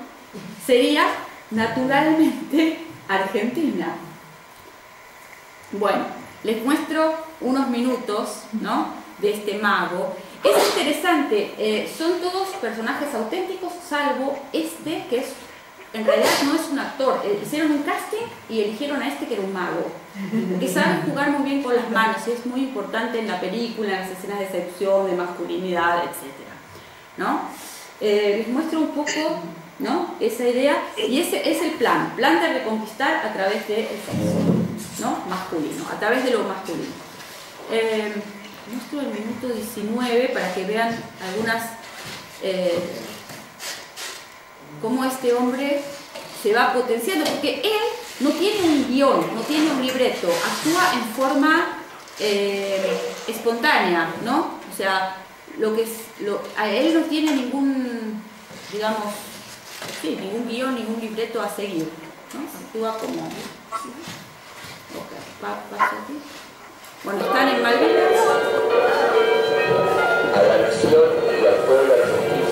sería naturalmente argentina. Bueno, les muestro unos minutos, ¿no?, de este mago. Es interesante, son todos personajes auténticos, salvo este, que es, en realidad no es un actor. Hicieron un casting y eligieron a este, que era un mago, que sabe jugar muy bien con las manos, y es muy importante en la película, en las escenas de seducción, de masculinidad, etc., ¿no? Les muestro un poco, ¿no?, esa idea, y ese es el plan de reconquistar a través del sexo, ¿no?, masculino, a través de lo masculino. Muestro el minuto 19 para que vean algunas, cómo este hombre se va potenciando, porque él no tiene un guión, no tiene un libreto, actúa en forma espontánea, ¿no? O sea, a él no tiene ningún, digamos, sí, ningún guión, ningún libreto a seguir, ¿no? Actúa como... Okay, paso aquí. Bueno, están en Malvinas. A la nación y al pueblo argentino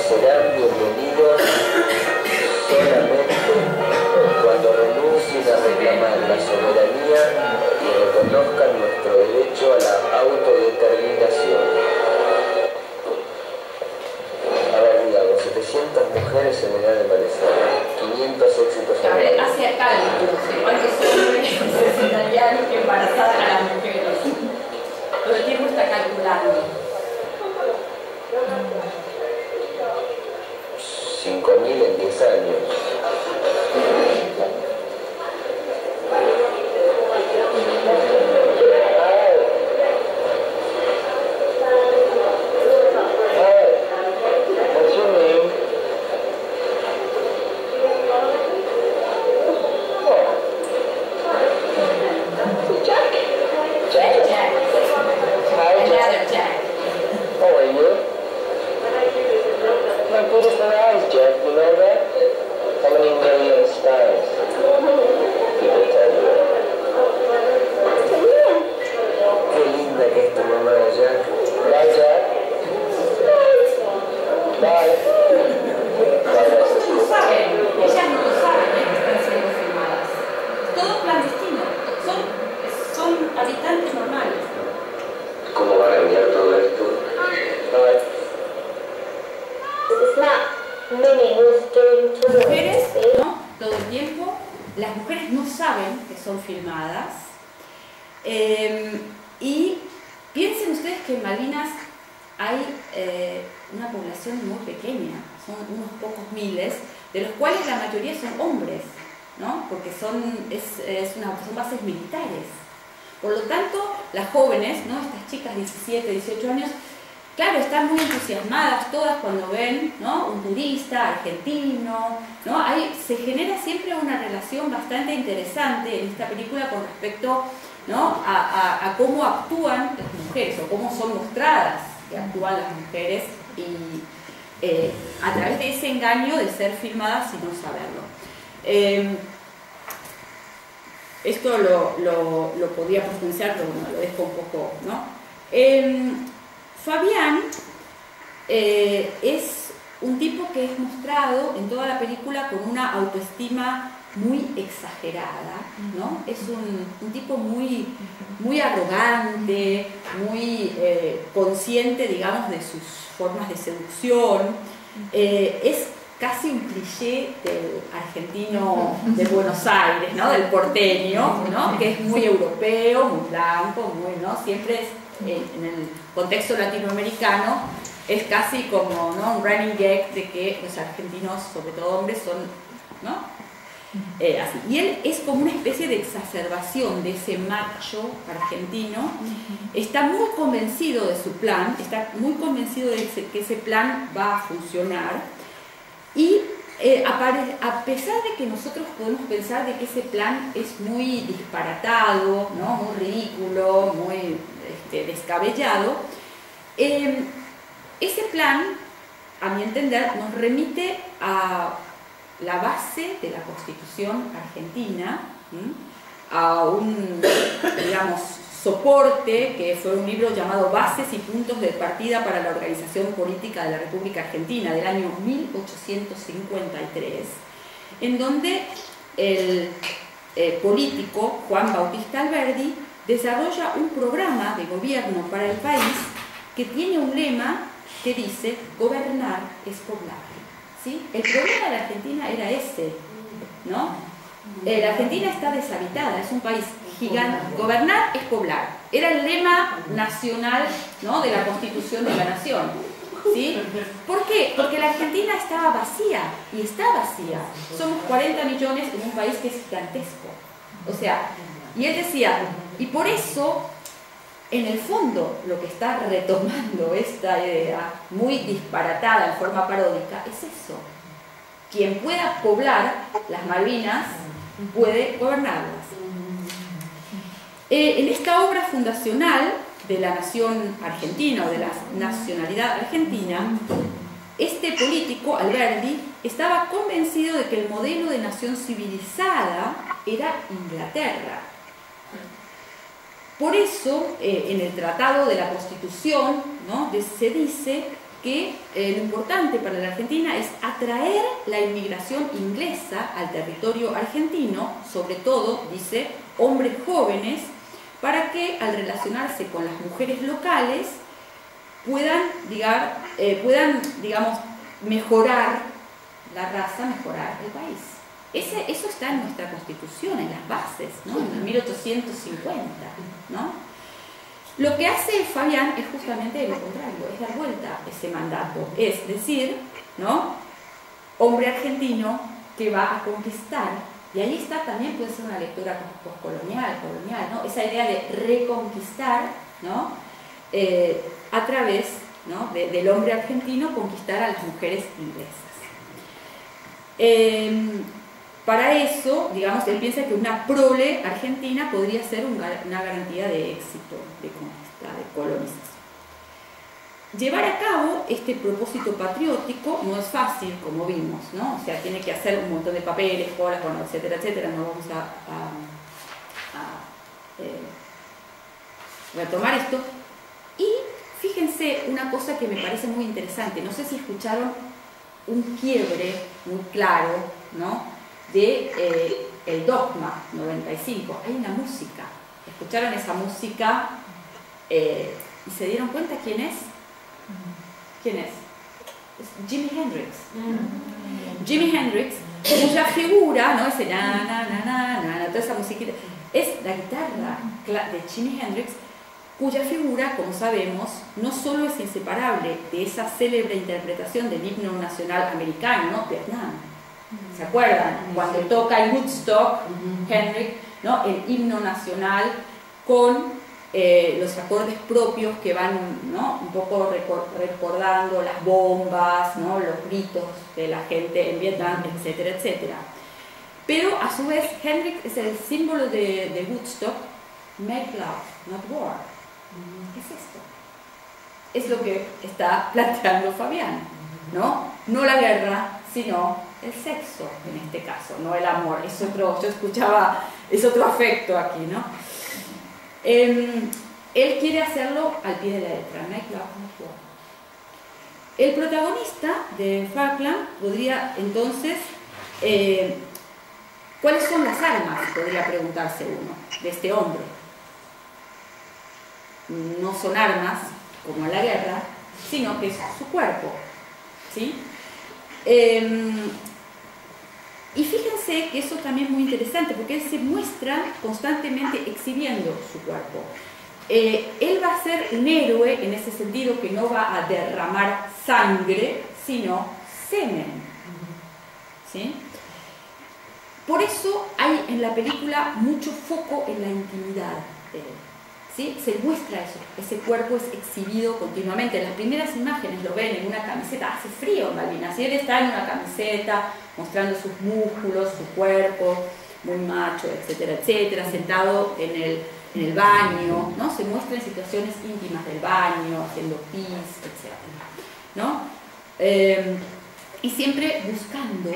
serán bienvenidos solamente cuando renuncien a reclamar la soberanía y reconozcan nuestro derecho a la autodeterminación. A ver, digamos, 700 mujeres en edad de embarazada, 500 éxitos en la Hacia cálculos de cuántos hombres necesitarían que embarazar a las mujeres. Todo el tiempo está calculando. 5.000 en 10 años. Y piensen ustedes que en Malvinas hay una población muy pequeña, son unos pocos miles, de los cuales la mayoría son hombres, ¿no? Porque son bases militares. Por lo tanto, las jóvenes, ¿no?, estas chicas de 17, 18 años, claro, están muy entusiasmadas todas cuando ven, ¿no?, un turista argentino, ¿no? Se genera siempre una relación bastante interesante en esta película con respecto, ¿no?, a cómo actúan las mujeres, o cómo son mostradas que actúan las mujeres, y a través de ese engaño de ser filmadas sin no saberlo. Esto lo podía potenciar, pero bueno, lo dejo un poco, ¿no? Fabián es un tipo que es mostrado en toda la película con una autoestima muy exagerada, ¿no? Es un tipo muy, muy arrogante, muy consciente, digamos, de sus formas de seducción. Es casi un cliché del argentino de Buenos Aires, ¿no?, del porteño, ¿no?, que es muy europeo, muy blanco, muy, ¿no?, siempre es, en el contexto latinoamericano, es casi como, ¿no?, un running gag de que los argentinos, sobre todo hombres, son, ¿no?, así. Y él es como una especie de exacerbación de ese macho argentino. Está muy convencido de su plan, está muy convencido de que ese plan va a funcionar, y a pesar de que nosotros podemos pensar de que ese plan es muy disparatado, ¿no? Muy ridículo, muy descabellado, ese plan, a mi entender, nos remite a la base de la Constitución argentina, a un, digamos, soporte que fue un libro llamado Bases y Puntos de Partida para la Organización Política de la República Argentina del año 1853, en donde el político Juan Bautista Alberdi desarrolla un programa de gobierno para el país que tiene un lema que dice: gobernar es poblar. ¿Sí? El problema de la Argentina era ese, ¿no? La Argentina está deshabitada, es un país gigante. Gobernar es poblar. Era el lema nacional, ¿no?, de la Constitución de la Nación. ¿Sí? ¿Por qué? Porque la Argentina estaba vacía, y está vacía. Somos 40 millones en un país que es gigantesco. O sea, y él decía, y por eso, en el fondo, lo que está retomando esta idea muy disparatada en forma paródica es eso. Quien pueda poblar las Malvinas puede gobernarlas. En esta obra fundacional de la nación argentina o de la nacionalidad argentina, este político, Alberdi, estaba convencido de que el modelo de nación civilizada era Inglaterra. Por eso, en el Tratado de la Constitución, ¿no?, se dice que lo importante para la Argentina es atraer la inmigración inglesa al territorio argentino, sobre todo, dice, hombres jóvenes, para que al relacionarse con las mujeres locales puedan, digamos, mejorar la raza, mejorar el país. Eso está en nuestra Constitución, en las bases, ¿no?, en 1850, ¿no? Lo que hace Fabián es justamente lo contrario, es dar vuelta a ese mandato, es decir, ¿no?, hombre argentino que va a conquistar, y ahí está también, puede ser una lectura postcolonial, colonial, ¿no?, esa idea de reconquistar, ¿no?, a través, ¿no?, del hombre argentino conquistar a las mujeres inglesas. Para eso, digamos, él piensa que una prole argentina podría ser una garantía de éxito, de conquista, de colonización. Llevar a cabo este propósito patriótico no es fácil, como vimos, ¿no? O sea, tiene que hacer un montón de papeles, colas, bueno, etcétera, etcétera. No vamos a retomar esto. Y fíjense una cosa que me parece muy interesante. No sé si escucharon un quiebre muy claro, ¿no?, de el Dogma 95. Hay una música. ¿Escucharon esa música? ¿Y se dieron cuenta quién es? ¿Quién es? Es Jimi Hendrix. Jimi Hendrix, cuya figura, ¿no?, ese na, na, na, na, na, toda esa musiquita, es la guitarra de Jimi Hendrix, cuya figura, como sabemos, no solo es inseparable de esa célebre interpretación del himno nacional americano, ¿no?, Vietnam. ¿Se acuerdan? Cuando toca en Woodstock, Hendrix, ¿no?, el himno nacional con los acordes propios que van, ¿no?, un poco recordando las bombas, ¿no?, los gritos de la gente en Vietnam, etcétera, etcétera. Pero a su vez, Hendrix es el símbolo de Woodstock, make love, not war. ¿Qué es esto? Es lo que está planteando Fabián, ¿no? No la guerra, sino el sexo, en este caso, no el amor. Es otro, yo escuchaba, es otro afecto aquí, ¿no? Él quiere hacerlo al pie de la letra, make love, not war. El protagonista de Falkland podría entonces, ¿cuáles son las armas?, podría preguntarse uno, de este hombre. No son armas, como en la guerra, sino que es su cuerpo, ¿sí? Y fíjense que eso también es muy interesante, porque él se muestra constantemente exhibiendo su cuerpo. Él va a ser un héroe en ese sentido, que no va a derramar sangre, sino semen, ¿sí? Por eso hay en la película mucho foco en la intimidad de él, ¿sí? Se muestra eso, ese cuerpo es exhibido continuamente. En las primeras imágenes lo ven en una camiseta, hace frío en Malvinas, y él está en una camiseta mostrando sus músculos, su cuerpo, muy macho, etcétera, etcétera, sentado en el baño, ¿no? Se muestra en situaciones íntimas del baño, haciendo pis, etcétera, ¿no? Y siempre buscando,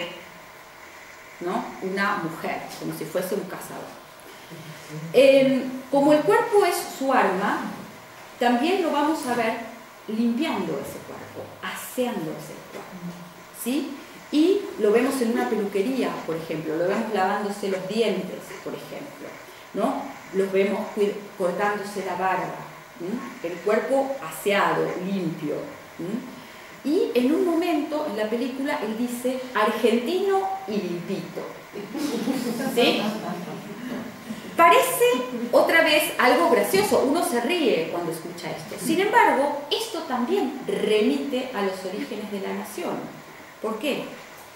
¿no? Una mujer, como si fuese un cazador. Como el cuerpo es su arma, también lo vamos a ver limpiando ese cuerpo, aseando ese cuerpo, ¿sí? Y lo vemos en una peluquería, por ejemplo, lo vemos lavándose los dientes, por ejemplo, ¿no? Los vemos cortándose la barba, ¿sí? El cuerpo aseado, limpio, ¿sí? Y en un momento en la película él dice argentino y limpito, ¿sí? Parece otra vez algo gracioso, uno se ríe cuando escucha esto. Sin embargo, esto también remite a los orígenes de la nación. ¿Por qué?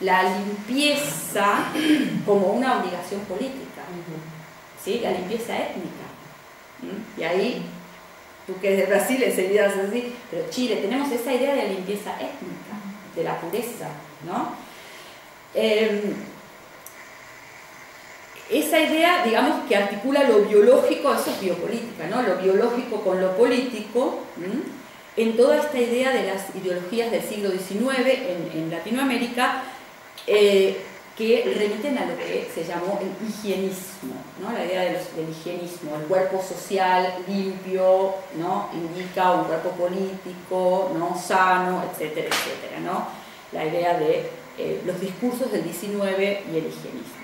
La limpieza como una obligación política, ¿sí? La limpieza étnica. Y ahí, tú que eres de Brasil enseguida vas a decir, pero Chile, tenemos esa idea de la limpieza étnica, de la pureza, ¿no? Esa idea, digamos, que articula lo biológico, eso es biopolítica, ¿no? Lo biológico con lo político, en toda esta idea de las ideologías del siglo XIX en Latinoamérica, que remiten a lo que se llamó el higienismo, ¿no? La idea del higienismo, el cuerpo social limpio, ¿no? Indica un cuerpo político, ¿no? Sano, etcétera, etcétera, ¿no? La idea de los discursos del XIX y el higienismo.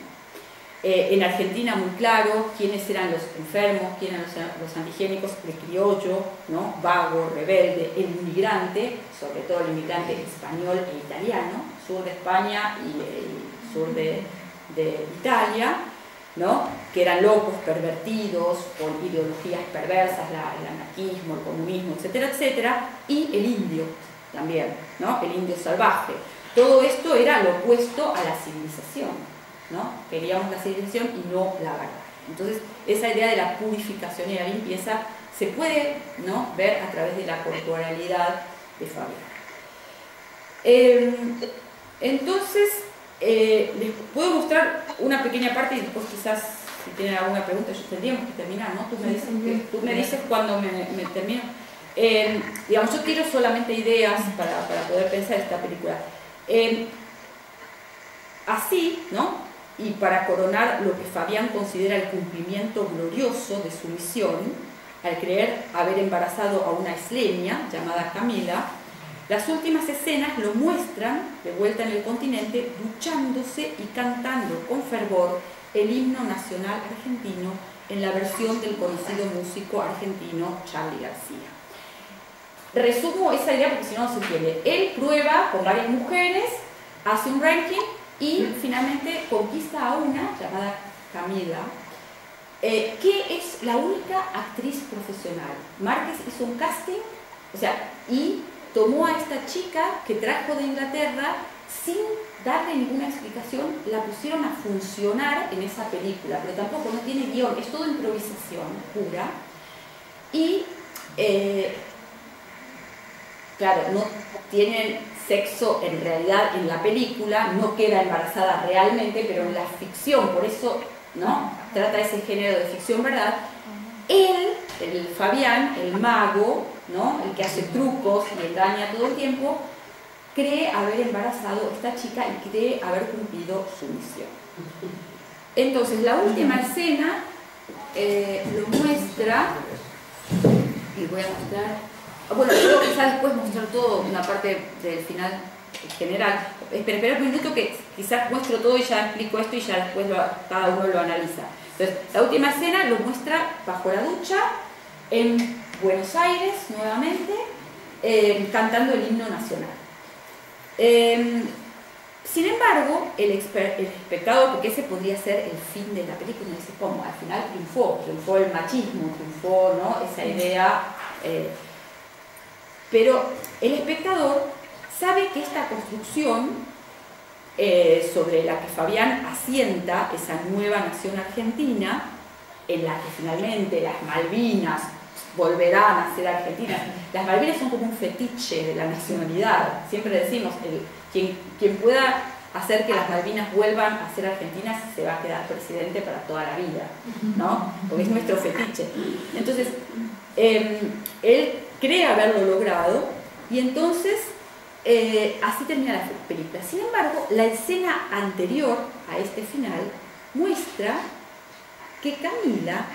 En Argentina, muy claro, quiénes eran los enfermos, quiénes eran los antigénicos, el criollo, ¿no? Vago, rebelde, el inmigrante, sobre todo el inmigrante español e italiano, sur de España y sur de Italia, ¿no? Que eran locos, pervertidos, con ideologías perversas, el anarquismo, el comunismo, etcétera, etcétera, y el indio también, ¿no? El indio salvaje. Todo esto era lo opuesto a la civilización, ¿no? Queríamos la civilización y no la verdad. Entonces, esa idea de la purificación y la limpieza se puede, ¿no? ver a través de la corporalidad de Fabián. Entonces, les puedo mostrar una pequeña parte y después quizás, si tienen alguna pregunta, tendríamos que terminar, ¿no? Tú me dices cuando me termino. Digamos, yo quiero solamente ideas para poder pensar esta película. Así, ¿no? Y para coronar lo que Fabián considera el cumplimiento glorioso de su misión, al creer haber embarazado a una isleña llamada Camila, las últimas escenas lo muestran de vuelta en el continente, duchándose y cantando con fervor el himno nacional argentino en la versión del conocido músico argentino Charly García. Resumo esa idea porque si no, no se entiende. Él prueba con varias mujeres, hace un ranking y finalmente conquista a una llamada Camila, que es la única actriz profesional. Márquez hizo un casting, o sea, y tomó a esta chica que trajo de Inglaterra sin darle ninguna explicación, la pusieron a funcionar en esa película, pero tampoco no tiene guión, es todo improvisación pura. Y claro, no tienen sexo en realidad en la película, no queda embarazada realmente, pero en la ficción, por eso, ¿no? Trata ese género de ficción, ¿verdad? Él, el Fabián, el mago, ¿no? El que hace trucos y engaña todo el tiempo, cree haber embarazado a esta chica y cree haber cumplido su misión. Entonces, la última escena lo muestra, y voy a mostrar. Bueno, luego quizás después mostrar todo, una parte del final general. Espera un minuto que quizás muestro todo y ya explico esto y ya después cada uno lo analiza. Entonces, la última escena lo muestra bajo la ducha, en Buenos Aires nuevamente, cantando el himno nacional. Sin embargo, el espectador, porque ese podría ser el fin de la película, dice, ¿cómo? Al final triunfó el machismo, triunfó, ¿no? Esa idea. Pero el espectador sabe que esta construcción sobre la que Fabián asienta esa nueva nación argentina, en la que finalmente las Malvinas volverán a ser argentinas. Las Malvinas son como un fetiche de la nacionalidad. Siempre decimos, quien pueda hacer que las Malvinas vuelvan a ser argentinas se va a quedar presidente para toda la vida, ¿no? Porque es nuestro fetiche. Entonces, él cree haberlo logrado y entonces así termina la película. Sin embargo, la escena anterior a este final muestra que Camila,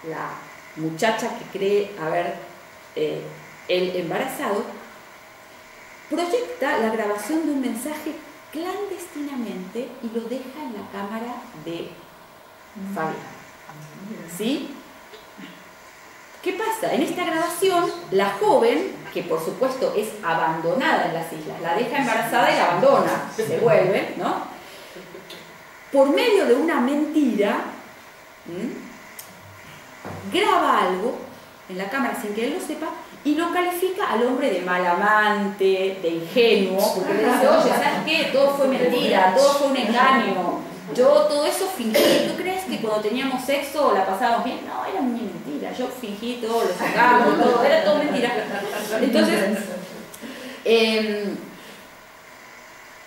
la muchacha que cree haber él embarazado, proyecta la grabación de un mensaje clandestinamente y lo deja en la cámara de Fabián. ¿Sí? ¿Qué pasa? En esta grabación, la joven, que por supuesto es abandonada en las islas, la deja embarazada y la abandona, se vuelve, ¿no? Por medio de una mentira, graba algo en la cámara sin que él lo sepa y lo califica al hombre de mal amante, de ingenuo, porque le dice, oye, ¿sabes qué? Todo fue mentira, todo fue un engaño, yo todo eso fingí. ¿Tú crees que cuando teníamos sexo la pasábamos bien? No, era muy mentira, yo fingí todo, lo sacamos, todo, era todo mentira. Entonces,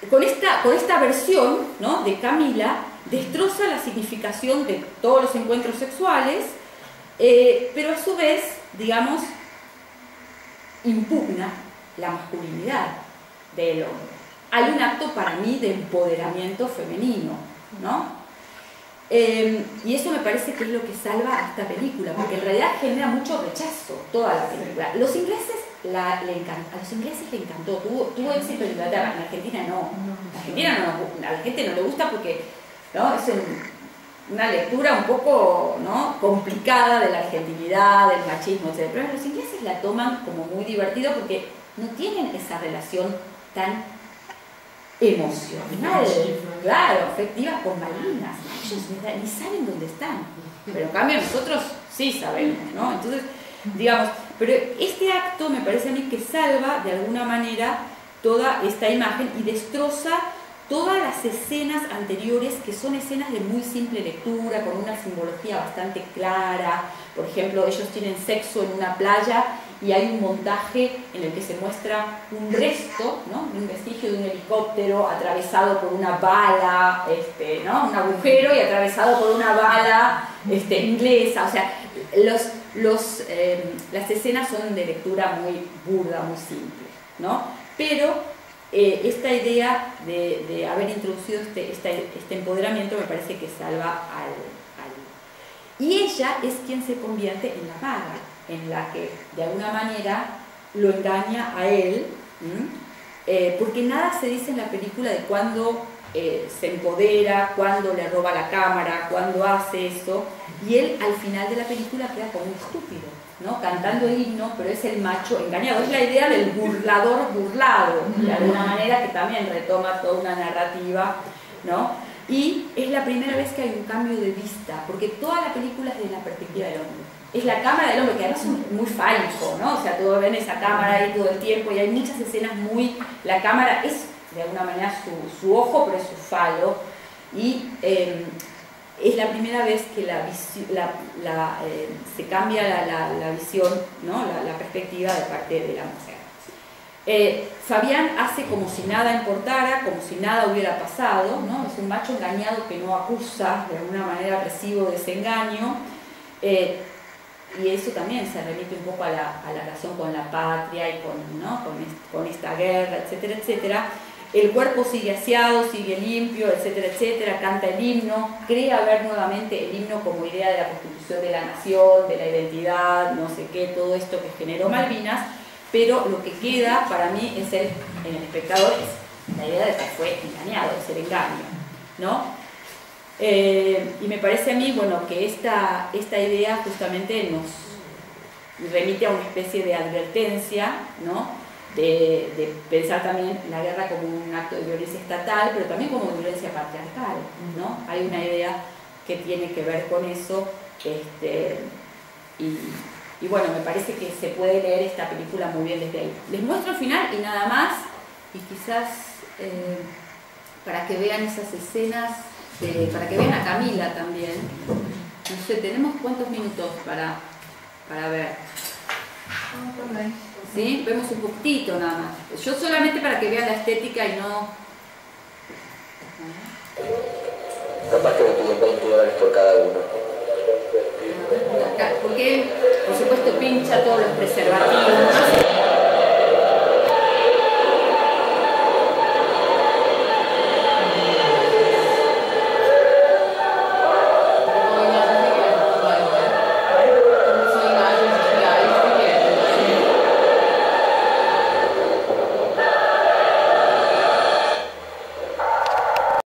con esta versión, ¿no?, de Camila, destroza la significación de todos los encuentros sexuales, pero a su vez, digamos, impugna la masculinidad del hombre. Hay un acto para mí de empoderamiento femenino, ¿no? Y eso me parece que es lo que salva a esta película, porque en realidad genera mucho rechazo toda la película. Los ingleses a los ingleses le encantó, tuvo éxito en Inglaterra, en Argentina no. En Argentina no, a la gente no le gusta porque, ¿no?, es una lectura un poco, ¿no?, complicada de la argentinidad, del machismo, etc. Pero los ingleses la toman como muy divertido porque no tienen esa relación tan emocional, claro, afectiva con Malvinas. Ellos ni saben dónde están, pero en cambio nosotros sí sabemos, ¿no? Entonces, digamos, pero este acto me parece a mí que salva de alguna manera toda esta imagen y destroza todas las escenas anteriores, que son escenas de muy simple lectura, con una simbología bastante clara. Por ejemplo, ellos tienen sexo en una playa y hay un montaje en el que se muestra un resto, ¿no?, un vestigio de un helicóptero atravesado por una bala, ¿no?, un agujero y atravesado por una bala inglesa. O sea, las escenas son de lectura muy burda, muy simple, ¿no? Pero esta idea de haber introducido este empoderamiento me parece que salva al... Y ella es quien se convierte en la maga, en la que de alguna manera lo engaña a él, porque nada se dice en la película de cuándo se empodera, cuándo le roba la cámara, cuándo hace eso, y él al final de la película queda como un estúpido, ¿no?, cantando el himno, pero es el macho engañado. Es la idea del burlador burlado, de alguna manera, que también retoma toda una narrativa, ¿no? Y es la primera vez que hay un cambio de vista, porque toda la película es de la perspectiva del hombre. Es la cámara del hombre, que además es muy fálico, ¿no? O sea, todos ven esa cámara ahí todo el tiempo y hay muchas escenas muy... La cámara es, de alguna manera, su ojo, pero es su falo. Y es la primera vez que se cambia la visión, ¿no?, la perspectiva de parte de la mujer. Fabián hace como si nada importara, como si nada hubiera pasado, ¿no? Es un macho engañado que no acusa de alguna manera recibo de ese engaño, y eso también se remite un poco a la relación con la patria y con esta guerra, etcétera, etcétera. El cuerpo sigue aseado, sigue limpio, etcétera, etcétera, canta el himno, cree haber nuevamente el himno como idea de la constitución de la nación, de la identidad, no sé qué, todo esto que generó Malvinas, pero lo que queda para mí es en el espectador es la idea de que fue engañado, es el engaño, ¿no? Y me parece a mí, bueno, que esta idea justamente nos remite a una especie de advertencia, ¿no?, de pensar también la guerra como un acto de violencia estatal, pero también como violencia patriarcal, ¿no? Hay una idea que tiene que ver con eso, y bueno, me parece que se puede leer esta película muy bien desde ahí. Les muestro el final y nada más, y quizás para que vean esas escenas, para que vean a Camila también. No sé, ¿tenemos cuántos minutos para para ver. ¿Sí? Vemos un poquitito nada más. Yo solamente para que vean la estética y no... Capaz que me piden $20 por cada uno. Acá, porque él, por supuesto, pincha todos los preservativos.